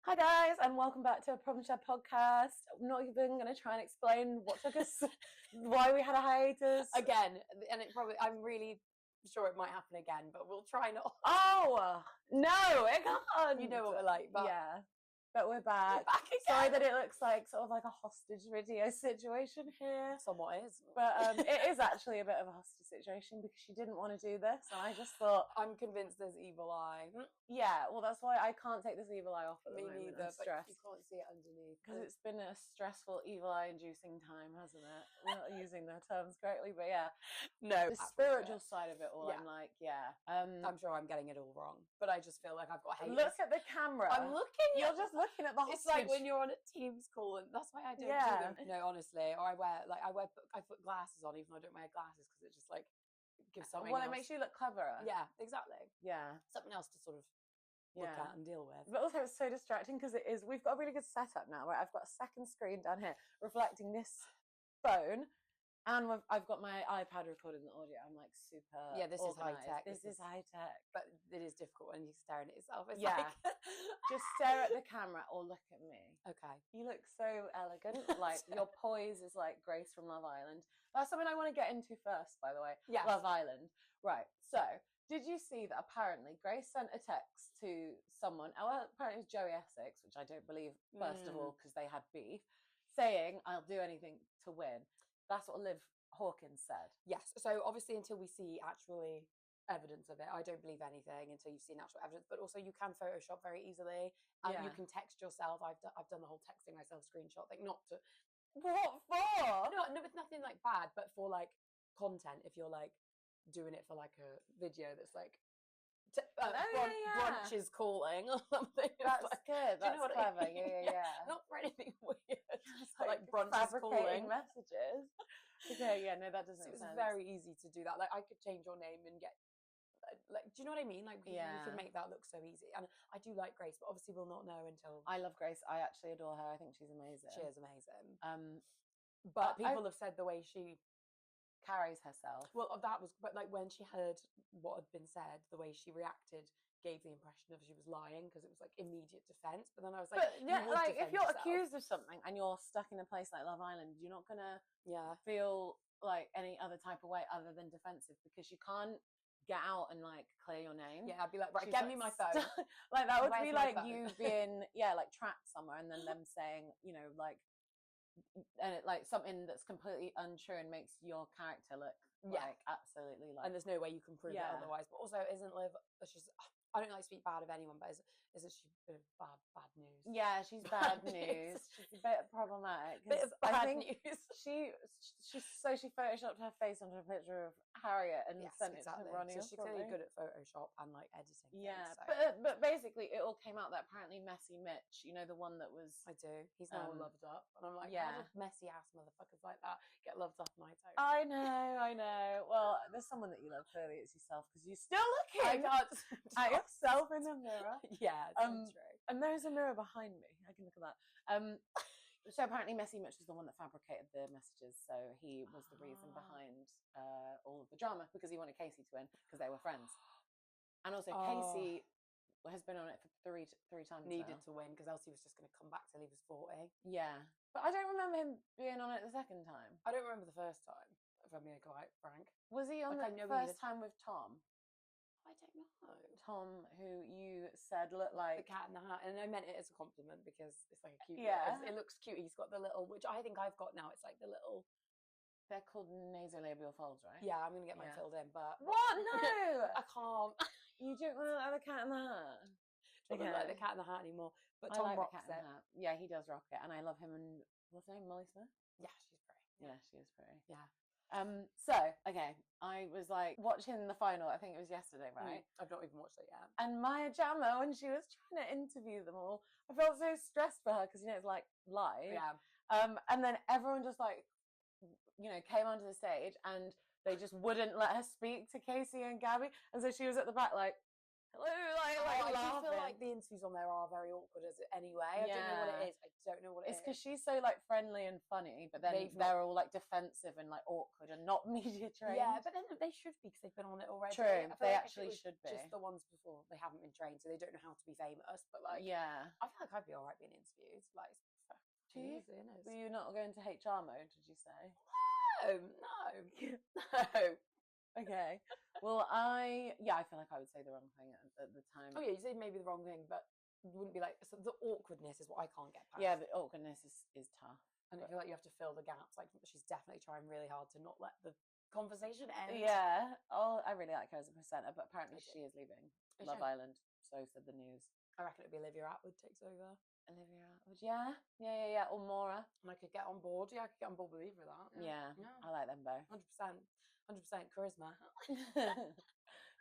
Hi guys, and welcome back to a Problem Chat podcast. I'm not even going to try and explain what took us, why we had a hiatus. Again, and I'm really sure it might happen again, but we'll try not. Oh, no, it can't. You know what we're like, but yeah. But we're back. We're back again. Sorry that it looks like sort of like a hostage video situation here. Somewhat is. But it is actually a bit of a hostage situation because she didn't want to do this, and I just thought, I'm convinced there's evil eye. yeah, well, that's why I can't take this evil eye off at the Me moment. neither, I'm but stressed. you can't see it underneath. Because it's been a stressful, evil eye-inducing time, hasn't it? We're not using the terms correctly, but yeah. No, The spiritual side of it all, Yeah. I'm like, yeah. I'm sure I'm getting it all wrong, but I just feel like I've got haters. Look at the camera. I'm looking. You're just looking at the hostage. It's like when you're on a Teams call, and that's why I don't do them. No, honestly, or I put glasses on, even though I don't wear glasses, because it just like gives something. Well, else. it makes you look cleverer. Yeah, exactly. Yeah. Something else to sort of look at and deal with. But also it's so distracting because we've got a really good setup now, right? I've got a second screen down here reflecting this phone, and I've got my iPad recording the audio. I'm like super this organized. is high tech. This is high tech. But it is difficult when you're staring at yourself. It's Yeah. like Just stare at the camera or look at me. Okay. You look so elegant. Like your poise is like Grace from Love Island. That's something I want to get into first, by the way. Yes. Love Island. Right. So did you see that apparently Grace sent a text to someone, apparently it was Joey Essex, which I don't believe, first of all, because they had beef, saying, I'll do anything to win. That's what Liv Hawkins said. Yes. So obviously until we see actually evidence of it, I don't believe anything until you've seen actual evidence. But also you can Photoshop very easily, and you can text yourself. I've done the whole texting myself screenshot thing, not to. What for? No, it's nothing like bad, but for like content, if you're like doing it for like a video that's like brunch is calling or something. That's like, good. That's clever. I mean? Yeah. Not for anything weird. It's like brunch is calling messages. Okay, yeah, no, that doesn't so make sense. it's very easy to do that. Like I could change your name and get like, do you know what I mean? Like you can make that look so easy. And I do like Grace, but obviously we'll not know until. I love Grace. I actually adore her. I think she's amazing. She is amazing. But people have said the way she carries herself. Well, but like when she heard what had been said, the way she reacted gave the impression of she was lying because it was like immediate defense. But then I was like, like if you're accused of something and you're stuck in a place like Love Island, you're not gonna feel like any other type of way other than defensive because you can't get out and like clear your name. Yeah, I'd be like, right, get me my phone. Like that would be like you being like trapped somewhere and then them saying, you know, like. And it like something that's completely untrue and makes your character look like absolutely like. And there's no way you can prove it otherwise. But also, isn't Liv? I don't like to speak bad of anyone, but isn't she a bit of bad news? Yeah, she's bad news. She's a bit problematic. Bit of bad news. She photoshopped her face onto a picture of Harriet and sent it to Ronnie. So she's clearly good at Photoshop and like editing. Yeah, things, so. but basically it all came out that apparently Messy Mitch, you know, the one that was. I do. He's now loved up, and I'm like, how did messy ass motherfuckers like that get loved up night out? I know. Well, there's someone that you love. Clearly, it's yourself because you're still looking. I can't. At yourself in the mirror. Yeah, it's true. And there's a mirror behind me. I can look at that. So apparently Messy Mitch was the one that fabricated the messages. So he was the reason behind all of the drama because he wanted Casey to win because they were friends. And also Casey has been on it for three times. Needed to win because else he was just going to come back till he was 40. Yeah. But I don't remember him being on it the second time. I don't remember the first time, if I'm being quite frank. Was he on the first time with Tom? I don't know. Tom, who you said looked like the Cat in the Hat, and I meant it as a compliment because it's like a cute. Yeah, it looks cute. He's got the little, which I think I've got now. It's like the little. They're called nasolabial folds, right? Yeah, I'm gonna get mine filled in, but what? No, I can't. You don't want to like the Cat in the Hat. I don't like the Cat in the Hat anymore. But Tom like rocks the Cat in the Hat. Yeah, he does rock it, and I love him. And what's her name? Molly Smith. Yeah, she's pretty. Yeah, she is pretty. Yeah. So okay, I was like watching the final. I think it was yesterday, right? I've not even watched it yet. And Maya Jama, when she was trying to interview them all, I felt so stressed for her because you know it's like live. Yeah. And then everyone just like, you know, came onto the stage and they just wouldn't let her speak to Casey and Gabby, and so she was at the back like, Hello, I do feel laughing. like the interviews on there are very awkward as anyway. I don't know what Yeah. it is. I don't know what it It's is. because she's so like friendly and funny, but then They've they're all like defensive and like awkward and not media trained. Yeah, but then they should be because they've been on it already. True, I feel they like if it actually was should be. Just the ones before, they haven't been trained, so they don't know how to be famous. But like, Yeah. I feel like I'd be alright being interviewed. Like, Do you? easy, innit? Were you not going to HR mode? Did you say? No. Okay. Well, I feel like I would say the wrong thing at the time. Oh yeah, you say maybe the wrong thing, but you wouldn't be like. So the awkwardness is what I can't get past. Yeah, the awkwardness is tough. And I feel like you have to fill the gaps. Like she's definitely trying really hard to not let the conversation end. Yeah. Oh, I really like her as a presenter, but apparently she is leaving Love she? Island. So said the news. I reckon it'd be Olivia Atwood takes over. Olivia Atwood. Yeah. Or Maura. And I could get on board. Yeah, I could get on board with either of that. Yeah. I like them both. 100% charisma.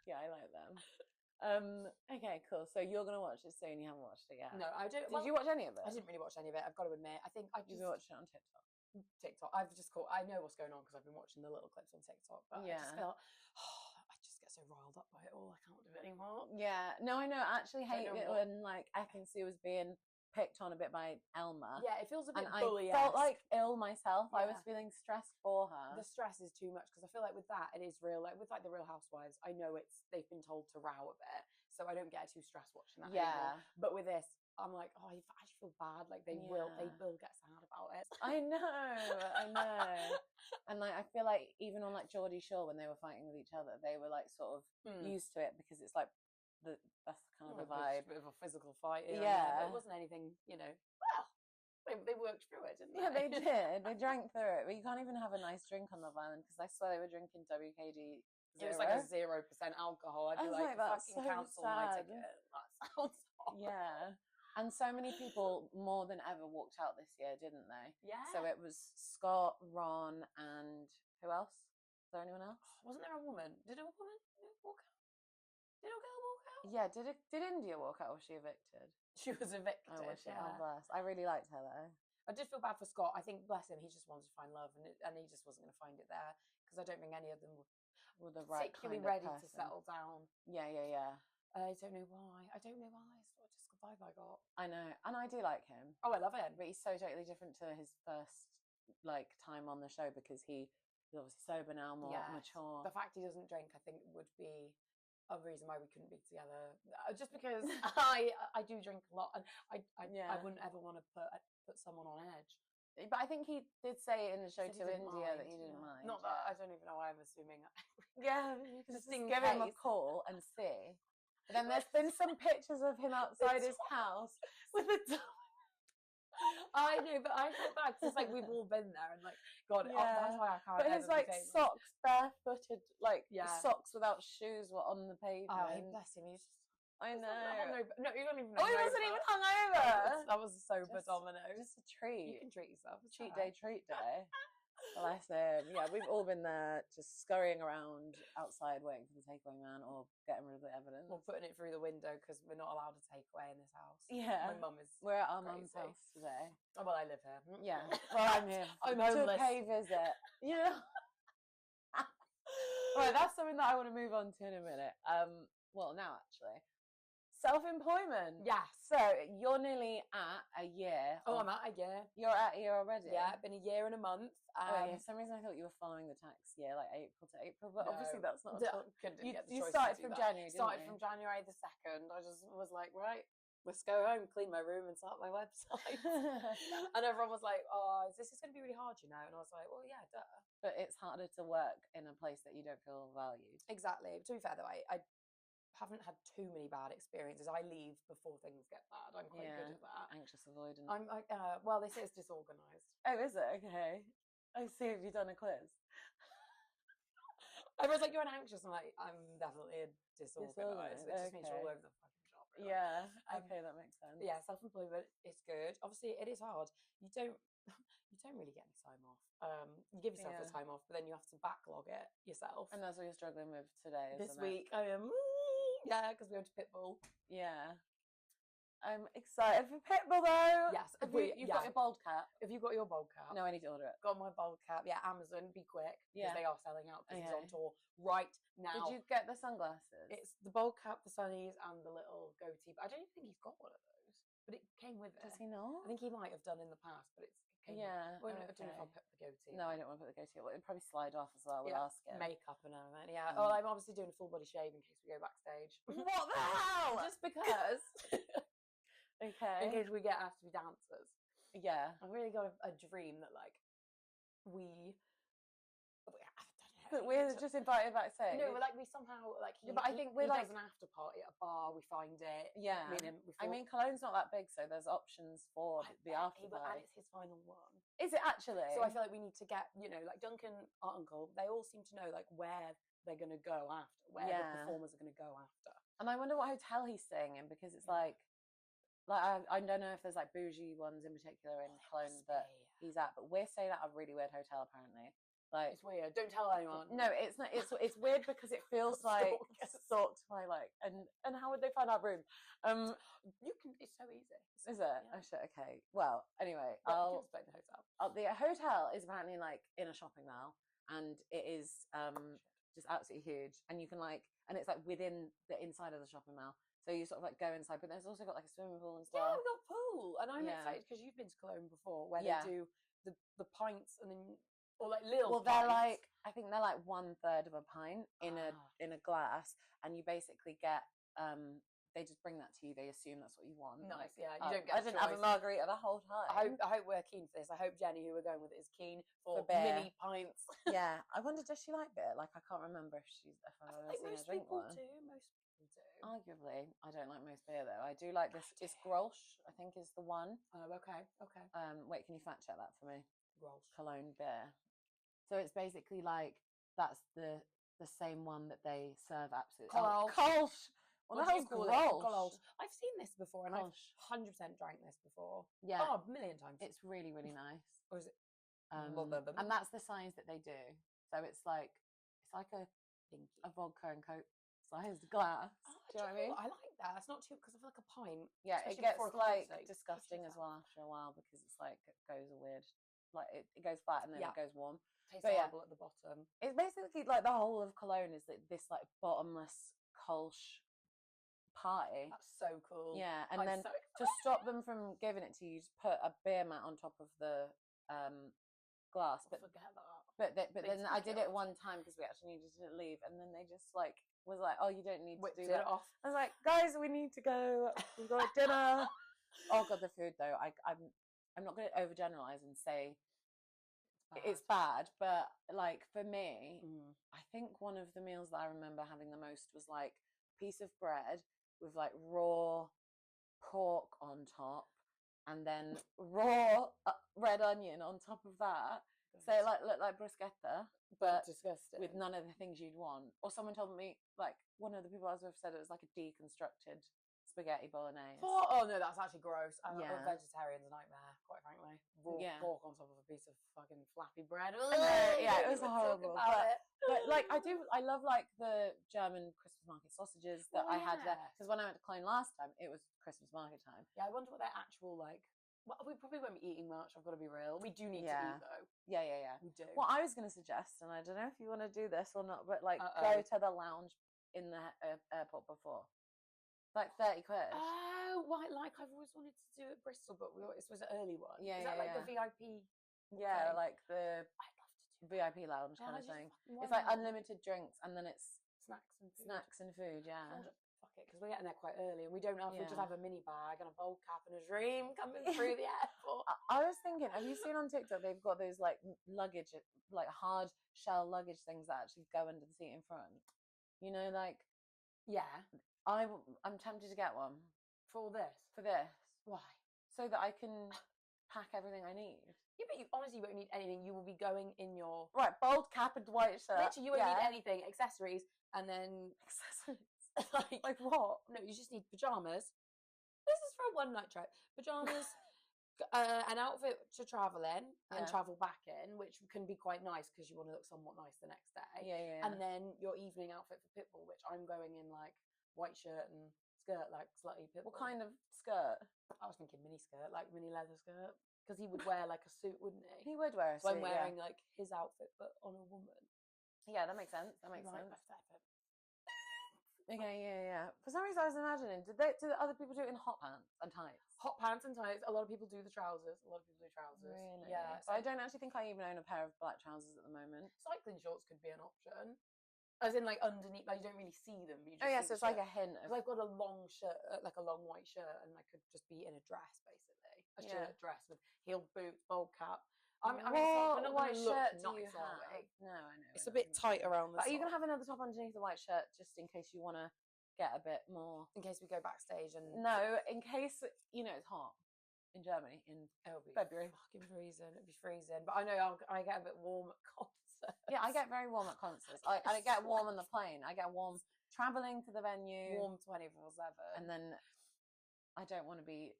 Yeah, I like them. Okay, cool. So you're gonna watch it soon. You haven't watched it yet. No, I don't. Did you watch any of it? I didn't really watch any of it. I've got to admit. I think I just watched it on TikTok. I've just caught. I know what's going on because I've been watching the little clips on TikTok. But Yeah. I just feel. I just get so riled up by it all. I can't do it anymore. Yeah. No, I know. I actually hate know it what- when like Ekin-Su was being picked on a bit by Elma. Yeah, it feels a bit And I bully. felt like ill myself. I was Yeah. feeling stressed for her. The stress is too much because I feel like with that it is real. Like with like the Real Housewives, I know they've been told to row a bit, so I don't get too stressed watching that. Yeah. Anymore. But with this, I'm like, I actually feel bad. Like they will get sad about it. I know. And like I feel like even on like Geordie Shore when they were fighting with each other, they were like sort of used to it because it's like that's kind of the vibe. A bit of a physical fight. Yeah. But it wasn't anything, Well, they worked through it, didn't they? Yeah, they did. They drank through it. But you can't even have a nice drink on Love Island because I swear they were drinking WKD. It was like a 0% alcohol. I'd be like, that's fucking so cancel my sad. ticket. That sounds horrible. Yeah. And so many people more than ever walked out this year, didn't they? Yeah. So it was Scott, Ron, and who else? Is there anyone else? Wasn't there a woman? Did a woman walk out? Did a girl walk out? Yeah, did India walk out or was she evicted? She was evicted. Oh, was she? Yeah. Oh, bless. I really liked her though. I did feel bad for Scott. I think, bless him, he just wanted to find love and he just wasn't going to find it there because I don't think any of them were the right particularly kind of ready to person. settle down. Yeah. I don't know why. It's just the vibe I got. I know. And I do like him. Oh, I love him. But he's so totally different to his first like time on the show because he's obviously sober now, more mature. The fact he doesn't drink, I think, would be a reason why we couldn't be together. Just because I do drink a lot, and I wouldn't ever want to put someone on edge. But I think he did say in the show He to didn't India that mind, he didn't mind. Not that I don't even know why I'm assuming. Yeah, you can Just just in give him a case. call and see. But then there's been some pictures of him outside his house with a dog. I know, but I feel bad 'cause it's like we've all been there, and like, God, that's why I can't. But his ever be like famous. socks, barefooted, like Yeah. socks without shoes were on the pavement. Oh, bless him. He's just. I he's know. hungover. No, you don't even. Oh, he wasn't even hungover. That was sober Just- Domino's. Just a treat. You can treat yourself. It's Cheat alright. day, treat day. Bless him. Yeah, we've all been there, just scurrying around outside waiting for the takeaway man or getting rid of the evidence. We're putting it through the window because we're not allowed to take away in this house. Yeah. My mum is. We're at our mum's crazy. house today. Oh, well, I live here. Yeah. Well, I'm here. I'm to homeless. pay visit. Yeah. Right, that's something that I want to move on to in a minute. Well, now actually. Self-employment. Yes. So you're nearly at a year. Oh, I'm at a year. You're at a year already. Yeah, it's been a year and a month. Oh, yeah, for some reason I thought you were following the tax year, like April to April, but obviously that's not. Couldn't You, get the you choice started to do from that. January. Didn't Started you? from January the 2nd. I just was like, right, let's go home, clean my room, and start my website. And everyone was like, oh, this is going to be really hard, And I was like, well, yeah, duh. But it's harder to work in a place that you don't feel valued. Exactly. To be fair, though, I haven't had too many bad experiences. I leave before things get bad. I'm quite good at that. Anxious avoidant. I'm like, well, they say it's disorganised. Oh, is it? Okay. I see. Have you done a quiz? Everyone's like, you're an anxious. I'm like, I'm definitely a disorganised. It just means you're all okay. over the fucking shop. Really. Yeah. Okay, that makes sense. Yeah, self-employment is good. Obviously, it is hard. You don't really get any time off. You give yourself the time off, but then you have to backlog it yourself. And that's what you're struggling with today, this isn't it? week, I am because we went to Pitbull. Yeah. I'm excited for Pitbull though. Yes, You've got your bold cap. If you've got your bold cap, No, I need to order it. got my bold cap. Yeah, Amazon, be quick because Yeah. they are selling out because he's on Okay. tour right now. Did you get the sunglasses? It's the bold cap, the sunnies, and the little goatee. But I don't even think he's got one of those. But it came with it. Does he not? I think he might have done in the past, but it came Yeah. with it. I don't know if okay. I'll put the goatee. No, I don't want to put the goatee. It'd probably slide off as well. We'll ask him. Makeup and everything. Yeah. Mm. Well, I'm obviously doing a full body shave in case we go backstage. What the hell? Just because. Okay. In case we get asked to be dancers. Yeah. I've really got a dream that like we. I don't know. But we're just invited backstage. No, but like we somehow like. Yeah, but I think we're he like does an after party at a bar. We find it. Yeah. I mean, Cologne's not that big, so there's options for the after and party. it's his final one. Is it actually? So I feel like we need to get, like Duncan, our uncle, they all seem to know like where they're going to go after, where the performers are going to go after. And I wonder what hotel he's staying in because it's like I don't know if there's like bougie ones in particular in Cologne that he's at, but we're staying at a really weird hotel apparently. Like it's weird. Don't tell anyone. No, it's not. It's weird because it feels like stalked by like and how would they find our room? You can. It's so easy. Is it? Yeah. Oh shit. Okay. Well, anyway, I'll explain the hotel. The hotel is apparently like in a shopping mall, and it is just absolutely huge. And you can and it's like within the inside of the shopping mall. So you sort of like go inside, but there's also got like a swimming pool and stuff. Yeah, we've got a pool, and I'm excited because you've been to Cologne before, where they do the pints and then. Or like little. Well, they're like I think they're like 1/3 of a pint in a glass, and you basically get they just bring that to you. They assume that's what you want. Nice, like, yeah. You don't get. I didn't have a margarita the whole time. I hope we're keen for this. I hope Jenny, who we're going with, is keen for beer. mini pints. Yeah, I wonder does she like beer? Like I can't remember if I've ever seen her drink one. Most people do. Arguably, I don't like most beer though. I do like this. It's Grolsch, I think, is the one. Oh, okay. Wait, can you fact check that for me? Grolsch. Cologne beer. So it's basically like that's the same one that they serve absolutely. Kolsch. What the hell's Grolsch? I've seen this before, and I've 100% drank this before. Yeah, a million times. It's really, really nice. Or is it? And that's the size that they do. So it's like a vodka and Coke sized glass. Do you know what I mean? I like that. It's not too because I feel like a pint. Yeah, it gets like disgusting as well after a while because it's like it goes weird. Like it goes flat and then it goes warm. Tastes horrible at the bottom. It's basically like the whole of Cologne is this like bottomless Kolsch party. That's so cool. Yeah, and then to stop them from giving it to you, just put a beer mat on top of the glass. But forget that. But then I did it one time because we actually needed to leave, and then they just like was like, "Oh, you don't need to do that." Off. I was like, "Guys, we need to go. We've got dinner." Oh god, the food though. I'm not going to overgeneralize and say it's bad, but like for me, I think one of the meals that I remember having the most was like a piece of bread with like raw pork on top, and then raw red onion on top of that. So it looked like bruschetta, but disgusting with none of the things you'd want. Or someone told me, like one of the people I was with said it was like a deconstructed spaghetti bolognese. Oh no, that's actually gross. A vegetarian's nightmare, quite frankly. Raw pork on top of a piece of fucking flappy bread. Yeah, it was horrible. But like I love like the German Christmas market sausages that I had there. Because when I went to Cologne last time, it was Christmas market time. Yeah, I wonder what their actual like. Well, we probably won't be eating much. I've got to be real. We do need to eat though. Yeah. We do. What I was going to suggest, and I don't know if you want to do this or not, but like go to the lounge in the airport before. Like 30 quid. Oh, right. Like I've always wanted to do at Bristol, but this was an early one. Yeah, Is that like the VIP? Yeah, like the I'd love to do VIP lounge kind of thing. It's like unlimited drinks, and then it's snacks and food. Yeah. Fuck it, because we're getting there quite early, and we don't have. We just have a mini bag and a bowl cap and a dream coming through the airport. I was thinking, have you seen on TikTok they've got those like luggage, like hard shell luggage things that actually go under the seat in front? You know, like I'm tempted to get one for this. Why? So that I can pack everything I need. Yeah, but you honestly won't need anything. You will be going in your bold cap and white shirt. Literally, you won't need anything, accessories, and then accessories. like what? No, you just need pajamas. This is for a one-night trip. Pajamas, an outfit to travel in and travel back in, which can be quite nice because you want to look somewhat nice the next day. Yeah. And then your evening outfit for Pitbull, which I'm going in like white shirt and skirt, like slightly pitbull. What kind of skirt? I was thinking mini skirt, like mini leather skirt, because he would wear like a suit, wouldn't he? He would wear a So suit. I'm wearing like his outfit, but on a woman. Yeah, that makes sense. That makes Right, sense. left effort. Okay, yeah. For some reason, I was imagining, do other people do it in hot pants and tights? Hot pants and tights. A lot of people do the trousers. A lot of people do trousers. Really? Yeah. But I don't actually think I even own a pair of black trousers at the moment. Cycling shorts could be an option. As in, like, underneath, like, you don't really see them. But you just Oh, yeah, see so the it's like shirt. a hint of. Because I've got a long shirt, like a long white shirt, and I could just be in a dress, basically. A shirt dress with heeled boots, bowl cap. What white shirt do you have? No, I know. It's a bit tight around the But are you going to side. have another top underneath the white shirt just in case you want to get a bit more? In case we go backstage and... No, in case, it's hot in Germany in It'll be February. fucking freezing. It'll be freezing. But I know I get a bit warm at concerts. Yeah, I get very warm at concerts. I get warm on the plane. I get warm traveling to the venue. Warm 24/7. And then I don't want to be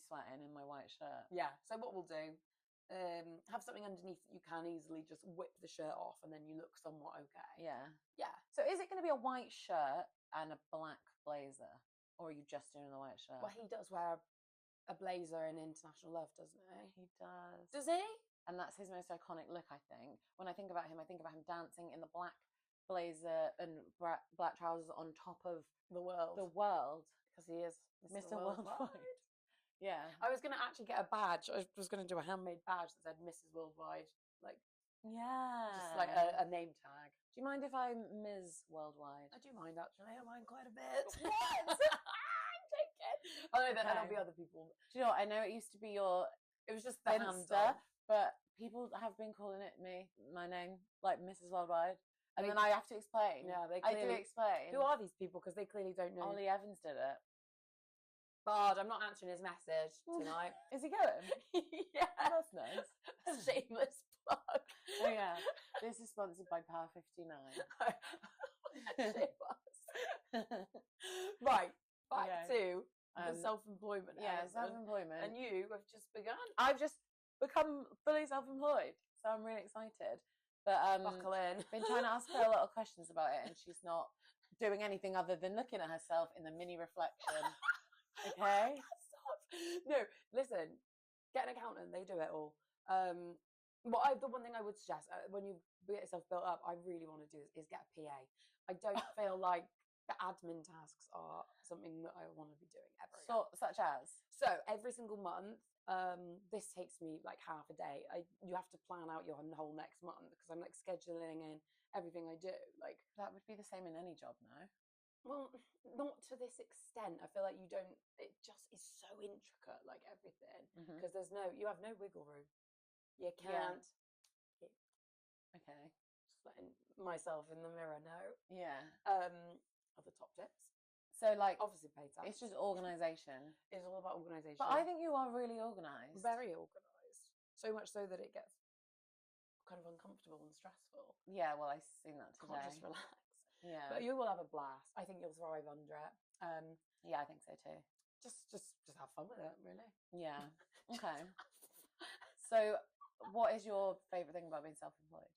sweating in my white shirt. Yeah. So what we'll do, have something underneath that you can easily just whip the shirt off, and then you look somewhat okay. Yeah. Yeah. So is it going to be a white shirt and a black blazer, or are you just doing the white shirt? Well, he does wear a blazer in International Love, doesn't he? He does. Does he? And that's his most iconic look, I think. When I think about him dancing in the black blazer and black trousers on top of The world. Because he is Mr. Worldwide. Yeah. I was going to actually get a badge. I was going to do a handmade badge that said Mrs. Worldwide. Like, yeah. just like a name tag. Do you mind if I'm Ms. Worldwide? I do mind, actually. I mind quite a bit. What? I'm joking. Oh, no, then there'll be Okay. other people. Do you know what? I know it used to be your It was just the Finsta, handle. but people have been calling it my name, like Mrs. Worldwide. And They- then I have to explain. Yeah, they I do clearly... explain. Who are these people? Because they clearly don't know. Ollie Evans did it. Bard, I'm not answering his message tonight. Is he going? Yeah. That's nice. Shameless plug. Oh yeah. This is sponsored by Power 59. Right, back Okay. to the Um, self-employment. Yeah, element. self-employment. And you have just begun. I've just become fully self-employed, so I'm really excited. But Buckle in. been trying to ask her a lot of questions about it, and she's not doing anything other than looking at herself in the mini reflection. Okay. No, listen. Get an accountant. They do it all. The one thing I would suggest when you get yourself built up, I really want to do is get a PA. I don't feel like the admin tasks are something that I want to be doing ever again. Such as. So every single month, this takes me like half a day. You have to plan out your whole next month because I'm like scheduling in everything I do. Like, That would be the same in any job, no? well, not to this extent. I feel like you don't. It just is so intricate, like everything, Mhm. because you have no wiggle room. You Yeah. can't. Okay. Just letting myself in the mirror know. Yeah. Other top tips. So like, Obviously, pay tax. it's just organisation. It's all about organisation. But I think you are really organised. very organised. So much so that it gets kind of uncomfortable and stressful. Yeah, well, I've seen that Can't today. just relax. Yeah. But you will have a blast. I think you'll thrive under it. Yeah, I think so too. Just have fun with it, really. Yeah. Okay. So, what is your favourite thing about being self-employed?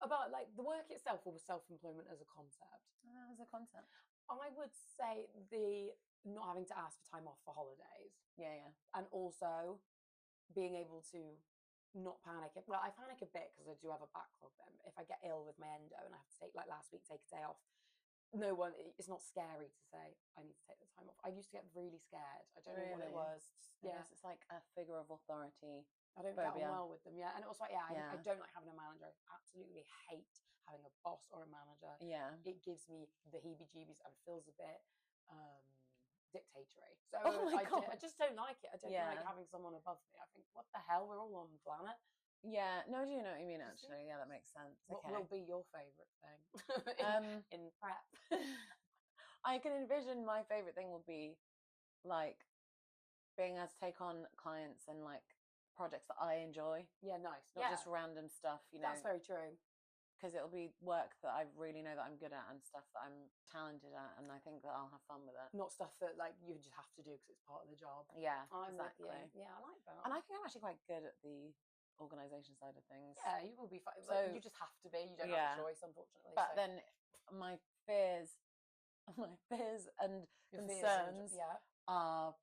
About like the work itself or self-employment as a concept. As a concept. I would say the not having to ask for time off for holidays, Yeah, yeah. and also being able to not panic. Well, I panic a bit because I do have a backlog then. If I get ill with my endo and I have to take, like last week, take a day off, it's not scary to say I need to take the time off. I used to get really scared. I don't know what it Really? was. I Yeah, guess it's like a figure of authority. I don't get phobia. on well with them. Yeah, and also I Yeah. don't like having a manager. I absolutely hate having a boss or a manager. Yeah. It gives me the heebie-jeebies and feels a bit dictatory. So Oh my I God. just don't like it. I don't Yeah. like having someone above me. I think, what the hell? We're all on the planet. Yeah. No, I do know what you mean, Just- actually. Yeah, that makes sense. What Okay. will be your favourite thing in prep? I can envision my favourite thing will be like being able to take on clients and like projects that I enjoy, Yeah, nice. not just random stuff, That's very true. because it'll be work that I really know that I'm good at and stuff that I'm talented at, and I think that I'll have fun with it. Not stuff that like you just have to do because it's part of the job. Yeah, I'm exactly. with you. Yeah, I like that. And I think I'm actually quite good at the organisation side of things. yeah, you will be fine. So- You just have to be. You don't Yeah. have a choice, unfortunately. But so- then my fears my fears and Your fears concerns yeah. are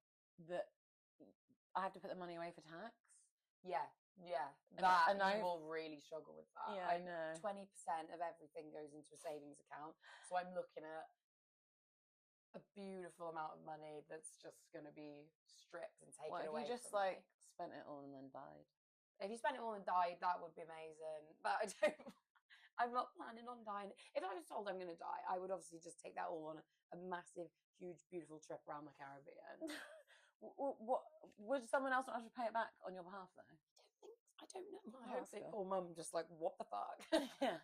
that I have to put the money away for tax. Yeah. And I I will really struggle with that. Yeah, I know. 20% of everything goes into a savings account. So I'm looking at a beautiful amount of money that's just going to be stripped and taken What if away. you just from me. spent it all and then died? If you spent it all and died, that would be amazing. But I don't. I'm not planning on dying. If I was told I'm going to die, I would obviously just take that all on a massive, huge, beautiful trip around the Caribbean. What would someone else not have to pay it back on your behalf though? I don't know. Oh, I hope that's that cool. poor mum just like, what the fuck? Yeah.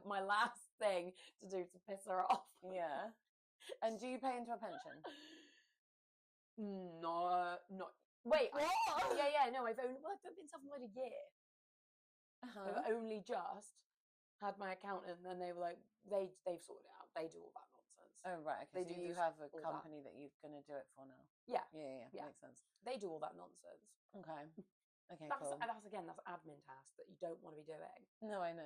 my last thing to do to piss her off. Yeah. And do you pay into a pension? No, not. Wait. What? Yeah. No, I've been self-employed a year. I've only just had my accountant, and they were like, they've sorted it out. They do all that nonsense. Oh right. Okay. They So do you have a all that. company that you're going to do it for now. Yeah. Yeah. Yeah. Makes sense. They do all that nonsense. Okay. Okay. That's Cool. that's admin tasks that you don't want to be doing. No, I know.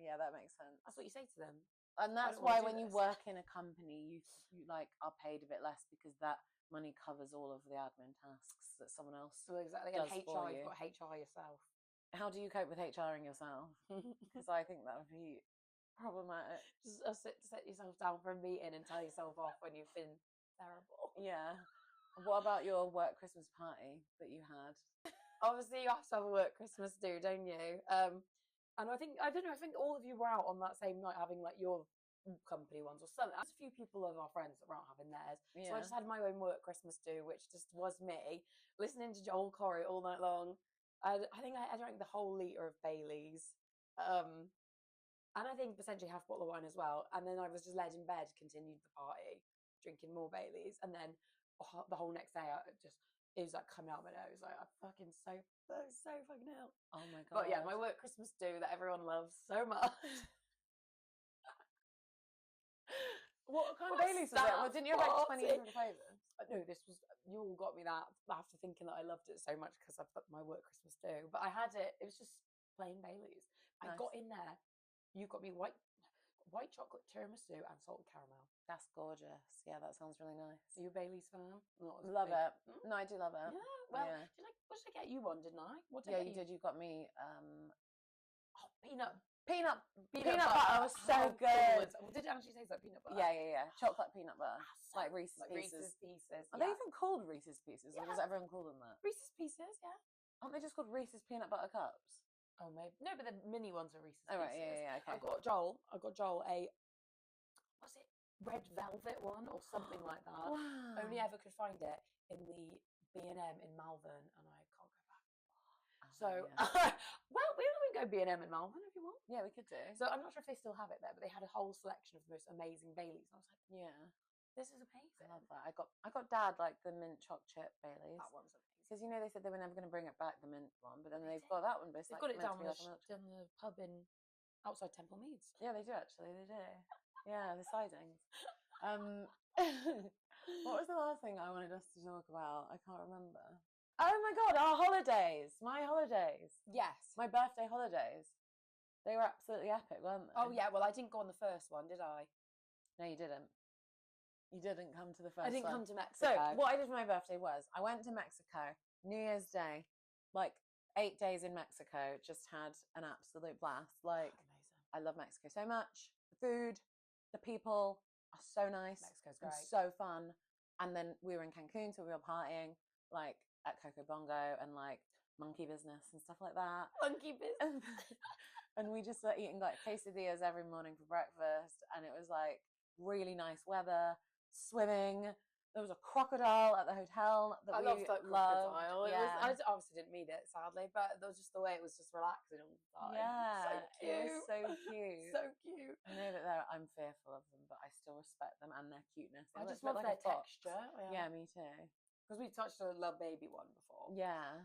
Yeah, that makes sense. That's what you say to them. And that's don't wanna why do when you this. work in a company, you like are paid a bit less because that money covers all of the admin tasks that someone else. So exactly. does And for HR, you. you've got HR yourself. How do you cope with HRing yourself? Because I think that would be problematic. Just set yourself down for a meeting and tell yourself off when you've been terrible. Yeah. What about your work Christmas party that you had? Obviously, you have to have a work Christmas do, don't you? And I think all of you were out on that same night having like your company ones or something. There's a few people of our friends that were out having theirs. Yeah. So I just had my own work Christmas do, which just was me listening to Joel Corey all night long. I think I drank the whole litre of Baileys. And I think potentially half a bottle of wine as well. And then I was just led in bed, continued the party, drinking more Baileys. And then the whole next day, it was like coming out of my nose. Like, I'm fucking so fucking ill. Oh my god. But yeah, my work Christmas do that everyone loves so much. What kind of What a Baileys was it? Well, didn't you have like 20 party. different flavours? No, this was, you all got me that after thinking that I loved it so much because I've got my work Christmas do. But I had it was just plain Baileys. I Nice. got in there, you got me white chocolate tiramisu and salted caramel. That's gorgeous. Yeah, that sounds really nice. Are you a Baileys fan? Love it. No, I do love it. Yeah, well, Yeah. what did I get you one, didn't I? What did Yeah, I you get did. You got me peanut peanut butter was so Oh, good. Did it actually taste like peanut butter? Yeah. Chocolate peanut butter. So- Like Reese's Reese's Pieces. Pieces. Are yeah. they even called Reese's Pieces? Or Yeah. does everyone call them that? Reese's Pieces? Yeah. Aren't they just called Reese's Peanut Butter Cups? Oh, maybe. No, but the mini ones are Reese's Oh, right. Pieces. Yeah. Okay. I got Joel a, was it red velvet one or something like that? Wow. Only ever could find it in the B&M in Malvern, and I can't go back. So, yeah. well, we can go B&M in Malvern if you want. Yeah, we could do. So I'm not sure if they still have it there, but they had a whole selection of the most amazing Baileys. And I was like, Yeah, this is amazing. I love that. I got Dad like the mint choc chip Baileys That one's amazing. because you know they said they were never going to bring it back, the mint one, but then They they've did. got that one. But it's They've like got it meant down to be like a milk. down the pub outside Temple Meads. Yeah, they do actually. They do. Yeah, the sidings. What was the last thing I wanted us to talk about? I can't remember. Oh my god, our holidays! My holidays! Yes. My birthday holidays. They were absolutely epic, weren't they? Oh yeah. Well, I didn't go on the first one, did I? No, you didn't. You didn't come to the first I didn't one. come to Mexico. So what I did for my birthday was I went to Mexico, New Year's Day, like 8 days in Mexico, just had an absolute blast. Like, Amazing. I love Mexico so much. The food, the people are so nice. Mexico's and great. so fun. And then we were in Cancun, so we were partying like at Coco Bongo and like monkey business and stuff like that. Monkey business. And we just were eating like quesadillas every morning for breakfast, and it was like really nice weather, swimming. There was a crocodile at the hotel that I we loved that loved. crocodile. Yeah. I obviously didn't meet it, sadly, but that was just the way it was just relaxing all the time. Yeah, So it cute. was so cute. So cute. I know that I'm fearful of them, but I still respect them and their cuteness. They I look just a bit love like their a fox. texture. Yeah, me too. Because we touched a Love Baby one before. Yeah.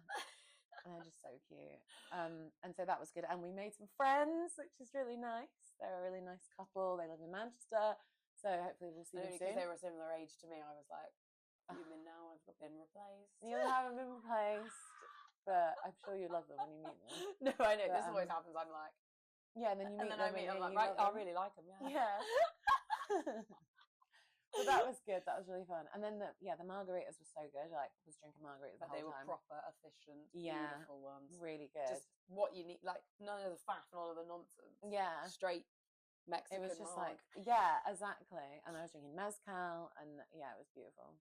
And they're just so cute. And so that was good. And we made some friends, which is really nice. They're a really nice couple. They live in Manchester. So hopefully we'll see them Only soon. because they were a similar age to me, I was like, human now, I've been replaced. You haven't been replaced, but I'm sure you love them when you meet them. No, I know. But, this always happens. I'm like, Yeah, and then you meet and then them I meet and them, you like, right, love I them. really like them, yeah. Yeah. But that was good. That was really fun. And then the margaritas were so good. Like, was drinking margaritas the But they whole were time. proper, efficient, Yeah. beautiful ones. Really good. Just what you need, like none of the faff and all of the nonsense. Yeah. Straight Mexican. It was just marg. like, yeah, exactly. And I was drinking mezcal, and yeah, it was beautiful.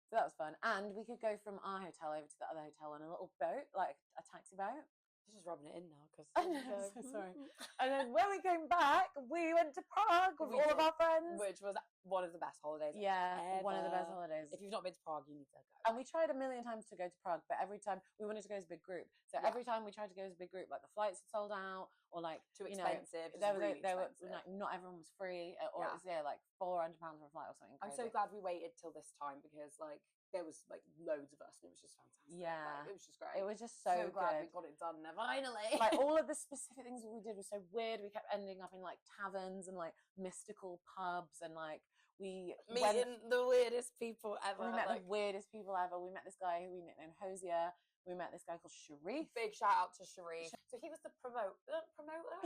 So that was fun. And we could go from our hotel over to the other hotel on a little boat, like a taxi boat. You're just rubbing it in now because I know, I'm so sorry. And then when we came back, we went to Prague with We all of did, our friends. which was one of the best holidays. Yeah, one of the best ever. holidays. If you've not been to Prague, you need to go. And we tried a million times to go to Prague, but every time we wanted to go as a big group. So Yeah. every time we tried to go as a big group, like the flights had sold out, or like Too you know, expensive. there really were expensive. like not everyone was free, or Yeah. it was like £400 for a flight or something. I'm Crazy. so glad we waited till this time because like there was like loads of us and it was just fantastic. Yeah. Like, it was just great. It was just so so glad good. we got it done there finally. Like all of the specific things we did was so weird. We kept ending up in like taverns and like mystical pubs, and like we meeting the weirdest people ever. We met like, the weirdest people ever. We met this guy who we nicknamed Hosier. We met this guy called Sharif. big shout out to Sharif. So he was the promoter.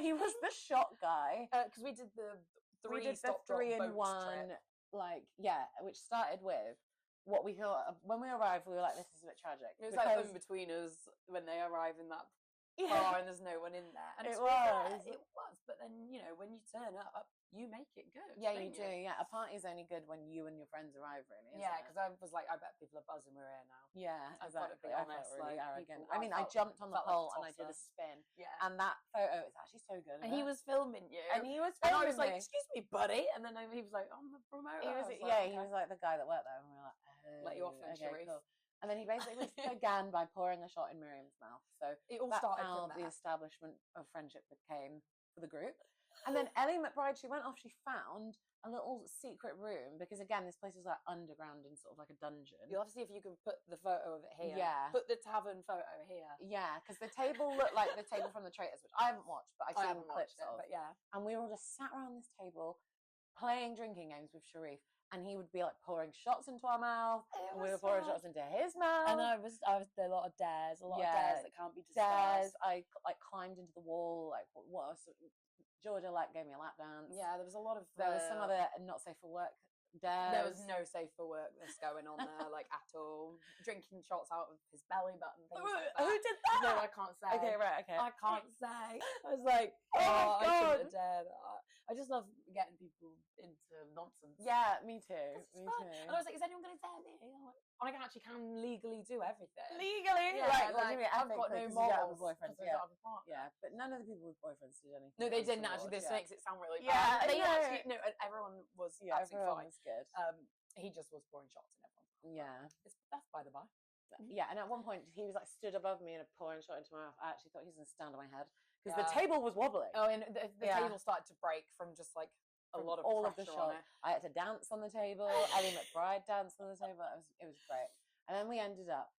He was the shot guy. Because we did the We did the stop drop 3-in-1, trip. like which started with what we thought when we arrived. We were like, this is a bit tragic. It was like in between us when they arrive in that bar and there's no one in there. And It was. was. It was. But then, you know, when you turn up, you make it good. Yeah, you don't do. Yeah, a party's only good when you and your friends arrive, really. Isn't Yeah, it? because I was like, I bet people are buzzing we're here now. Yeah, I've got to exactly. be I honest, felt really like, arrogant. people- I mean, I I jumped on the felt like a pole and I did a tosser. spin, Yeah. and that photo is actually so good. And he was filming you. and he was And filming I was like, me. excuse me, buddy. And then he was like, I'm the promoter. He was, I yeah, like, he "Okay." was like the guy that worked there, and we were like, oh, Let you off then, okay, Sharif. cool. And then he basically began by pouring a shot in Miriam's mouth. So It all that's started how from the there. establishment of friendship became for the group. And then Ellie McBride, she went off, she found a little secret room, because again, this place was like underground in sort of like a dungeon. You'll have to see if you can put the photo of it here. Yeah. Put the tavern photo here. Yeah, because the table looked like the table from the Traitors, which I haven't watched, but I've I seen haven't clips watched it, of. but yeah. And we were all just sat around this table playing drinking games with Sharif, and he would be like pouring shots into our mouth, and we were pouring shots into his mouth. And I was there a lot of dares, a lot of Yeah, dares that can't be Dares. discussed. I like climbed into the wall. Like what else? Georgia like gave me a lap dance. Yeah, there was a lot of. There was some other not safe for work dares. There was no safe for workness going on there, like at all. Drinking shots out of his belly button, things like that. Who did that? No, I can't say. Okay, right, okay. I can't say. I was like, Oh my I God. couldn't dare that. I just love getting people into nonsense. Yeah, me too. 'Cause it's Me fun. too. And I was like, is anyone going to dare me? And I actually can legally do everything. Legally, Yeah, like, what do you like, mean? I've Ethically, got no 'cause you don't have a morals boyfriend. 'cause I Yeah, don't have a partner. yeah, but none of the people with boyfriends did anything. No, they didn't untoward, actually. This yeah. makes it sound really Yeah, bad. I They know. actually no. Everyone was Yeah, absolutely everyone fine. was good. He just was pouring shots in everyone's mouth. Yeah. That's by the by. Yeah, and at one point he was like stood above me and pouring shot into my mouth. I actually thought he was going to stand on my head because the Yeah. table was wobbling. Oh, and the Yeah. table started to break from just like a From lot of all of the pressure on shots. it. I had to dance on the table. Ellie McBride danced on the table. It was great. And then we ended up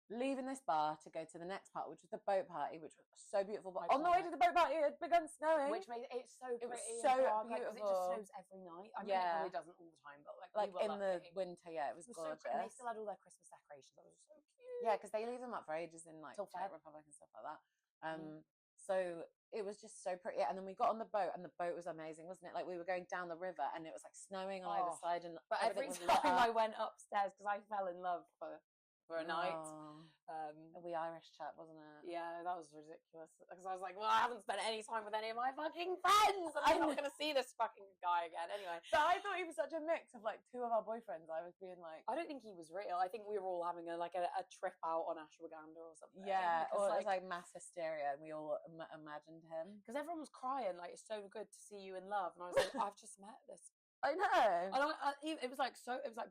leaving this bar to go to the next part, which was the boat party, which was so beautiful. But on the way to the boat party, it had begun snowing. Which made it so pretty. It was in so Prague, like, 'cause it just beautiful. snows every night. I mean, Yeah. it probably doesn't all the time, but like like we were in the lucky. winter, yeah, it was It was so gorgeous. pretty. And they still had all their Christmas decorations. That was so cute. Yeah, because they leave them up for ages in like Till Czech Feb. Republic and stuff like that. So it was just so pretty. And then we got on the boat, and the boat was amazing, wasn't it? Like we were going down the river, and it was like snowing on either Oh, side, and But every everything was lit time up. I went upstairs, because I fell in love for a night. Oh, a Um, wee Irish chap, wasn't it? yeah, that was ridiculous. Because I was like, well, I haven't spent any time with any of my fucking friends, and I'm not going to see this fucking guy again. Anyway, But I thought he was such a mix of like two of our boyfriends. I was being like, I don't think he was real. I think we were all having a trip out on ashwagandha or something. yeah, because, or it was like mass hysteria, and we all imagined him. because everyone was crying, like, it's so good to see you in love, and I was like, I've just met this. I know. And it was like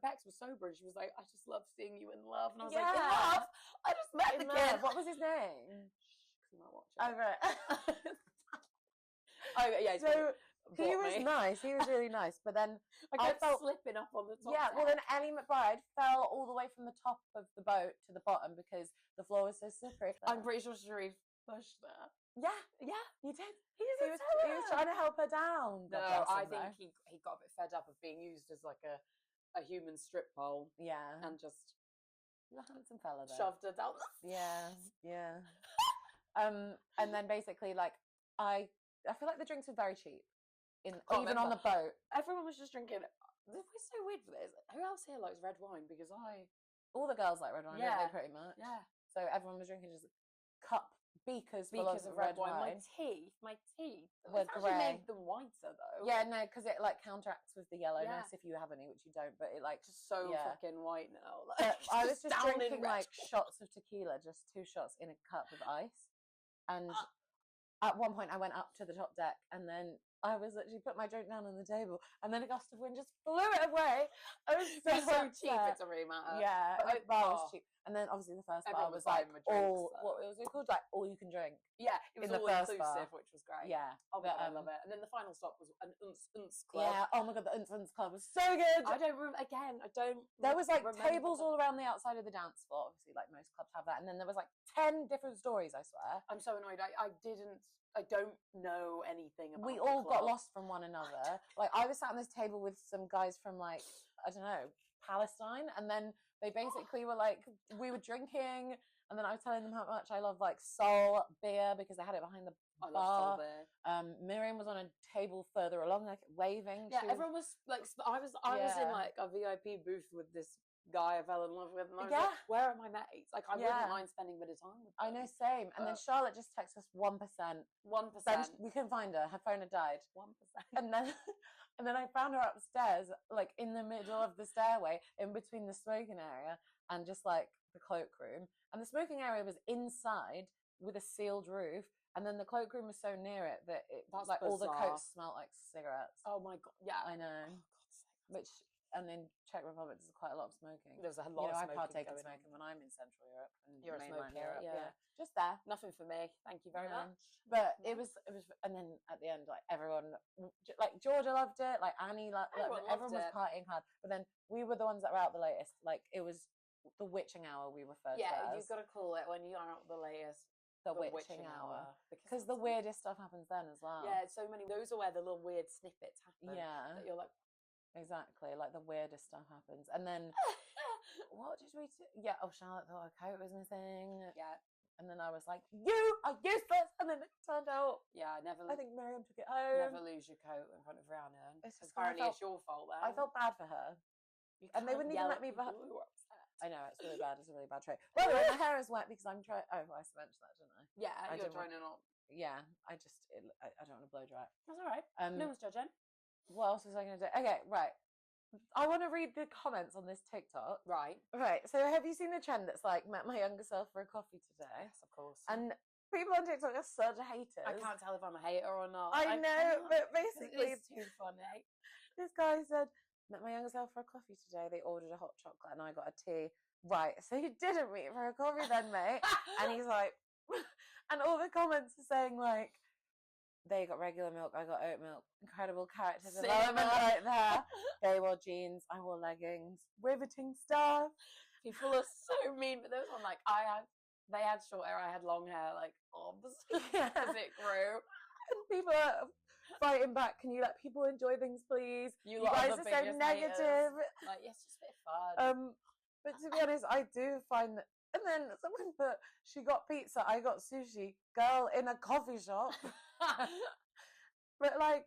Bex was sober, and she was like, I just love seeing you in love, and I was like, in Yeah. love? I just met the In kid. love. What was his name? Shh, 'cause he might watch it. Oh, right. Oh yeah, he's So bought he was me. nice. He was really nice. But then, I I kept felt- slipping up on the top. yeah, well, step. then Ellie McBride fell all the way from the top of the boat to the bottom because the floor was so slippery. I'm pretty sure Sharif pushed her. Yeah, Yeah, he did. he He was trying to help her down. No, God bless I him, think though. he got a bit fed up of being used as like a human strip pole Yeah. and just He's a handsome fella, though. shoved her down. Yeah, yeah. And then basically, like, I feel like the drinks were very cheap. even on the boat. Everyone was just drinking. We're so weird for this. Who else here likes red wine? Because all the girls like red wine, don't Yeah. they, pretty much? yeah, So everyone was drinking just beakers full because of of red wine. wine. My teeth Were it's actually grey. made them whiter though. Yeah, no, because it like counteracts with the yellowness if you have any, which you don't. But it like Just so yeah. fucking white now. But I was just down in drinking red. like shots of tequila, just 2 shots in a cup of ice, and at one point I went up to the top deck, and then I was literally put my drink down on the table, and then a gust of wind just blew it away. I was It's so cheap. upset. It doesn't really matter. Yeah, But the bar was cheap, and then obviously the first bar Everyone was was like buying my drinks, all so- what was it called, like all you can drink. Yeah, it was In the all first inclusive, bar. which was great. Yeah, Oh my but, god, I love it. And then the final stop was an Unce club. yeah. Oh my god, the Unce Club was so good. I don't remember. Again, I don't. There was like remember tables the- all around the outside of the dance floor. Obviously, like most clubs have that. And then there was like 10 different stories, I swear. I'm so annoyed. I don't know anything about We the all got club. lost from one another. Like I was sat on this table with some guys from like, I don't know, Palestine. And then they basically were like, we were drinking. And then I was telling them how much I love like Sol beer because they had it behind the I bar. love Soul Beer. Miriam was on a table further along, like waving. Yeah, She was- everyone was like, I was in Yeah. like a VIP booth with this guy I fell in love with, and I was Yeah. like, where are my mates? Like, I Yeah. wouldn't mind spending a bit of time with them. I know, same. And then But- Charlotte just texted us 1%. 1%. Then we couldn't find her. Her phone had died. 1%. And then, and then I found her upstairs, like in the middle of the stairway, in between the smoking area and just like the cloakroom. And the smoking area was inside with a sealed roof, and then the cloakroom was so near it that it That's like all the bizarre. coats smelled like cigarettes. Oh my god, yeah. I know. Oh, God's sake. Which, and in Czech Republic, there's quite a lot of smoking. There's a You lot know, I of partake in going smoking on. when I'm in Central Europe and You're a mainland smoker, Europe. yeah. Just there. Nothing for me. Thank you very No. much. But No. it was, and then at the end, like everyone, like Georgia loved it, like Annie, Everyone everyone was loved it. partying hard. But then we were the ones that were out the latest. Like it was the witching hour we referred Yeah, to you've as. got to call it when you are out the latest. The witching hour. Because that's the weirdest stuff happens then as well. Yeah, so many. Those are where the little weird snippets happen. Yeah, That you're like, exactly. Like the weirdest stuff happens. And then, what did we do? Yeah, oh, Charlotte thought her coat was missing. yeah, And then I was like, you are useless. And then it turned out, yeah. Never. I think Miriam took it home. never lose your coat in front of Rhiannon. It's just Apparently, I it's your fault. Then I felt bad for her. You and they can't wouldn't yell even let at me people behind- who are upset. I know, it's really bad. It's a really bad trait. By the way, my hair is wet because I'm trying. Oh, I mentioned that, didn't I? Yeah, I you're didn't want- trying to not. Yeah, I just, I don't want to blow dry. That's all right. No one's judging. What else was I going to do? Okay, right. I want to read the comments on this TikTok. Right. Right. So, have you seen the trend that's like, met my younger self for a coffee today? Yes, of course. And people on TikTok are such haters. I can't tell if I'm a hater or not. I know, cannot, but 'cause basically, it's too funny. this guy said, met my younger self for a coffee today. They ordered a hot chocolate and I got a tea. Right. So, you didn't meet for a coffee then, mate. And he's like, and all the comments are saying like, they got regular milk, I got oat milk. Incredible character development Cinema. right there. They wore jeans, I wore leggings. Riveting stuff. People are so mean, but those one like they had short hair, I had long hair, like obs Yeah. as it grew. And people are fighting back. Can you let people enjoy things, please? You lot guys the are so biggest negative. haters. Like, yes, just a bit of fun. But to be honest, I do find that. And then someone put, she got pizza, I got sushi. Girl in a coffee shop. But like,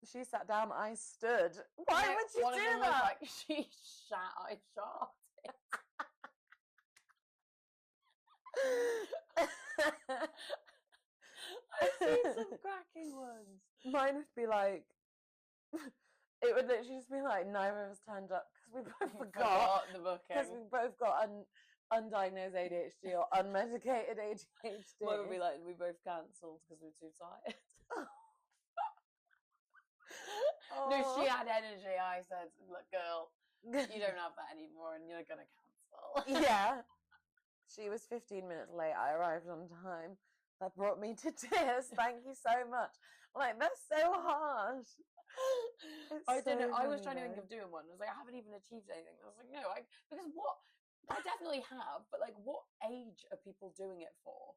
she sat down, I stood. Why Yeah, would you one of do them was that? like, she shat, I shot. I've seen some cracking ones. Mine would be like, it would literally just be like, neither of us turned up because we both forgot. the booking. Because we both got undiagnosed ADHD or unmedicated ADHD. Mine would be like, we both cancelled because we were too tired. No, she had energy. I said, look, girl, you don't have that anymore and you're going to cancel. Yeah. She was 15 minutes late. I arrived on time. That brought me to tears. Thank you so much. Like, that's so harsh. It's I don't so know. I was funny, trying to think though. of doing one. I was like, I haven't even achieved anything. I was like, no, because what? I definitely have, but like, what age are people doing it for?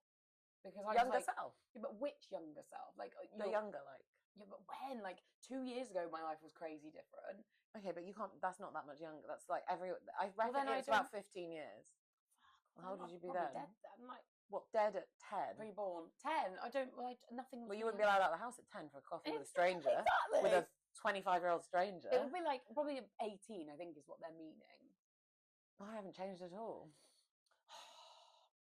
Because I Younger was like, self. yeah, but which younger self? Like, The younger, like. yeah, but when? Like 2 years ago, my life was crazy different. Okay, but you can't, that's not that much younger. That's like I Well, reckon then I it's about 15 years. How old I'm would you be probably then? Dead then. Like, what, dead at 10? Reborn. 10. I don't. Well, nothing. Well, you wouldn't be allowed out of the house at 10 for a coffee with a stranger. Exactly. With a 25-year-old stranger. It would be like probably 18. I think is what they're meaning. I haven't changed at all.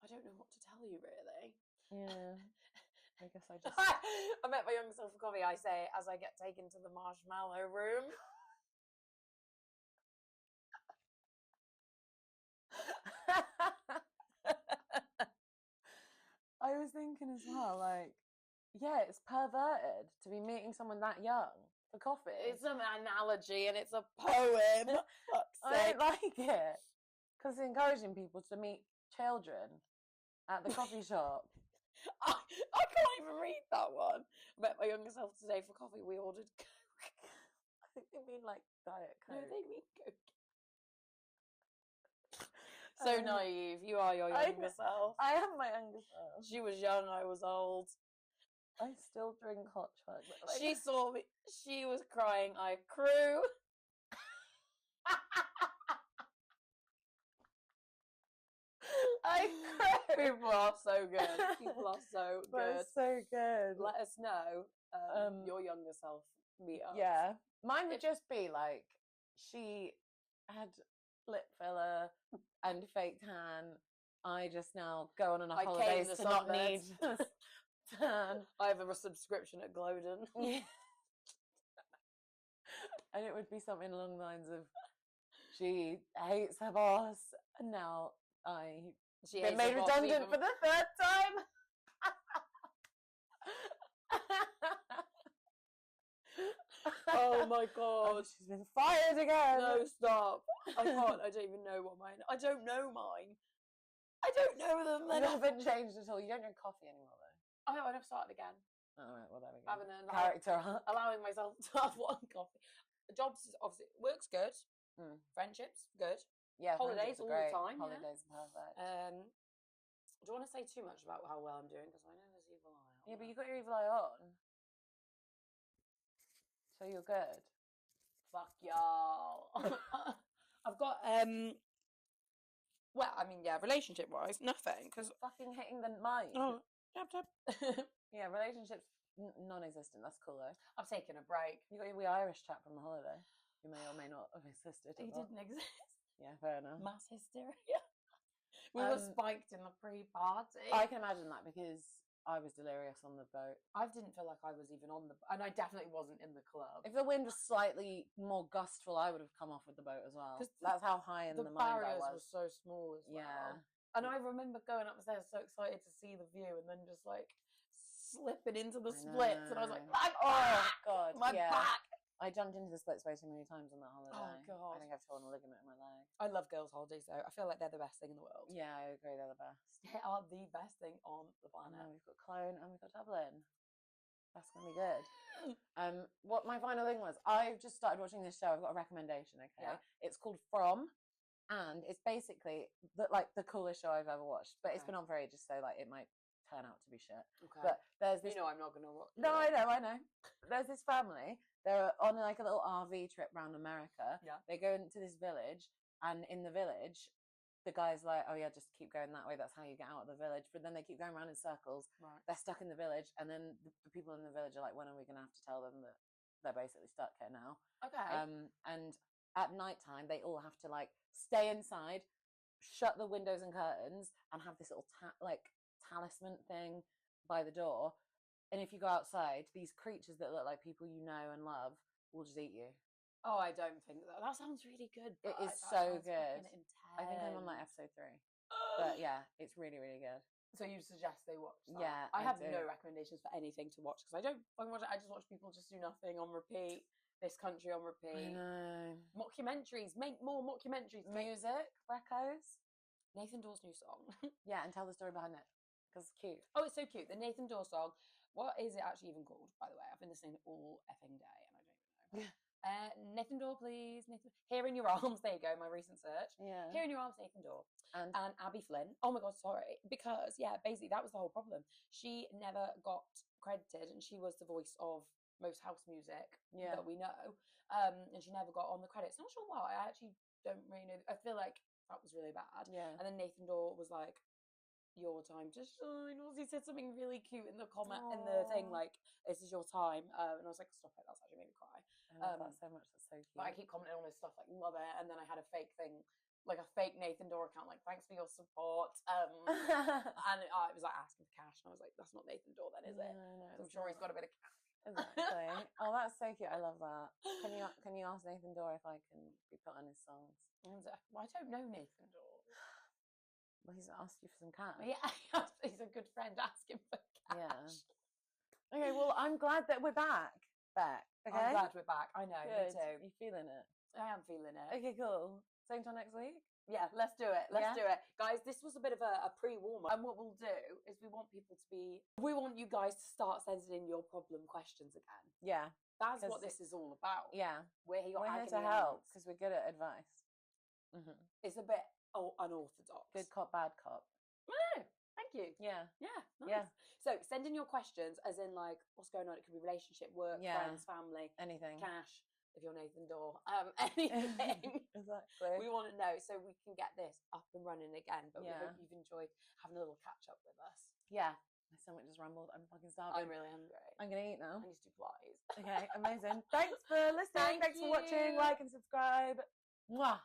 I don't know what to tell you really. Yeah. I guess I just. I met my younger self for coffee. I say as I get taken to the marshmallow room. I was thinking as well, like, yeah, it's perverted to be meeting someone that young for coffee. It's an analogy and it's a poem. I don't like it because it's encouraging people to meet children at the coffee shop. I can't even read that one. I met my younger self today for coffee. We ordered Coke. I think they mean like Diet Coke. No, they mean Coke. So naive. You are your younger self. I am my younger self. She was young, I was old. I still drink hot chocolate. Like... She saw me. She was crying. I crew. I crew. People are so good. People are so good. That's so good. Let us know your younger self meet up. Yeah. Mine would just be like, she had lip filler and fake tan. I just now go on enough holidays to not need tan. I have a subscription at Glowden. Yeah. And it would be something along the lines of, she hates her boss, and now She been made redundant for the 3rd time. Oh my god. She's been fired again. No, stop. I can't. I don't even know what mine. I don't know mine. I don't know them. They haven't changed at all. You don't drink coffee anymore, though. Oh, I've started again. All right, well, there we go. Having a Character. allowing myself to have one coffee. Jobs obviously works good. Friendships good. Yeah, holidays all the time. Holidays are perfect. Do you want to say too much about how well I'm doing? Because I know there's evil eye. Yeah, but you got your evil eye on, so you're good. Fuck y'all. I've got well, I mean, yeah, relationship wise, nothing. Because fucking hitting the mic. Oh, tap tap. Yeah, relationships non-existent. That's cool though. I've taken a break. You got your wee Irish chap from the holiday, who may or may not have existed. He didn't exist. Yeah, fair enough. Mass hysteria. We were spiked in the pre-party. I can imagine that because I was delirious on the boat. I didn't feel like I was even on the... And I definitely wasn't in the club. If the wind was slightly more gustful, I would have come off with the boat as well. Because that's how high in the mind I was. The barriers were so small as well. Yeah. And I remember going upstairs so excited to see the view and then just like slipping into the splits. And I was like, my back! Oh, God. My back! I jumped into the splits way too many times on that holiday. Oh, God. I think I've torn a ligament in my leg. I love girls' holidays though. I feel like they're the best thing in the world. Yeah, I agree. They're the best. They are the best thing on the planet. We've got Cologne and we've got Dublin. That's going to be good. What my final thing was, I've just started watching this show. I've got a recommendation, okay? Yeah. It's called From, and it's basically the coolest show I've ever watched. But it's been on for ages, so like it might turn out to be shit. Okay. But there's this... You know I'm not going to watch. No, I know. There's this family. They're on like a little RV trip around America. Yeah. They go into this village, and in the village, the guy's like, oh yeah, just keep going that way. That's how you get out of the village. But then they keep going around in circles. Right. They're stuck in the village. And then the people in the village are like, when are we going to have to tell them that they're basically stuck here now? Okay. And at nighttime, they all have to like stay inside, shut the windows and curtains, and have this little talisman thing by the door. And if you go outside, these creatures that look like people you know and love will just eat you. Oh, I don't think that. That sounds really good. It is so good. I think I'm on like episode 3. But yeah, it's really, really good. So you suggest they watch that? Yeah, I have no recommendations for anything to watch because I don't fucking watch it. I just watch people just do nothing on repeat. This country on repeat. I know. Mockumentaries. Make more mockumentaries. Music, recos. Nathan Door's new song. Yeah, and tell the story behind it because it's cute. Oh, it's so cute. The Nathan Door song. What is it actually even called, by the way? I've been listening all effing day and I don't even know. Nathan Door, please. Here in Your Arms. There you go, my recent search. Yeah. Here in Your Arms, Nathan Door. And Abby Flynn. Oh my God, sorry. Because, yeah, basically that was the whole problem. She never got credited and she was the voice of most house music that we know. And she never got on the credits. Not sure why. I actually don't really know. I feel like that was really bad. Yeah. And then Nathan Door was like, your time to shine. Also, he said something really cute in the comment in the thing, Aw. like, this is your time. And I was like, stop it, that's actually made me cry. I love that so much. That's so cute. But I keep commenting on his stuff, like, love it. And then I had a fake thing, like a fake Nathan Dore account, like, thanks for your support. And I was like asking for cash, and I was like, that's not Nathan Dore then, is it? No, I'm sure he's got a bit of cash. Exactly. Oh, that's so cute. I love that. Can you ask Nathan Dore if I can be put on his songs? And, well, I don't know Nathan Dore. Well, he's asked you for some cash. Yeah, he's a good friend. Ask him for cash. Yeah. Okay, well, I'm glad that we're back. Okay? I'm glad we're back. I know, Good. me too. You feeling it? I am feeling it. Okay, cool. Same time next week? Yeah, let's do it. Let's Yeah? do it. Guys, this was a bit of a pre-warm-up. And what we'll do is we want you guys to start sending in your problem questions again. Yeah. That's 'Cause what this is all about. Yeah. We're here to help because we're good at advice. Mm-hmm. It's a bit unorthodox. Good cop, bad cop. No, thank you. Yeah. Yeah, nice. Yeah. So send in your questions, as in like what's going on. It could be relationship, work, Yeah. friends, family, Anything. cash. If you're Nathan Dore, anything. Exactly. We want to know so we can get this up and running again. But we Yeah. hope you've enjoyed having a little catch up with us. Yeah. My stomach just rumbled. I'm fucking starving. I'm really hungry. I'm gonna eat now. I need to do flies. Okay, amazing. Thanks for listening. Thank Thanks for watching. you. Like and subscribe. Mwah.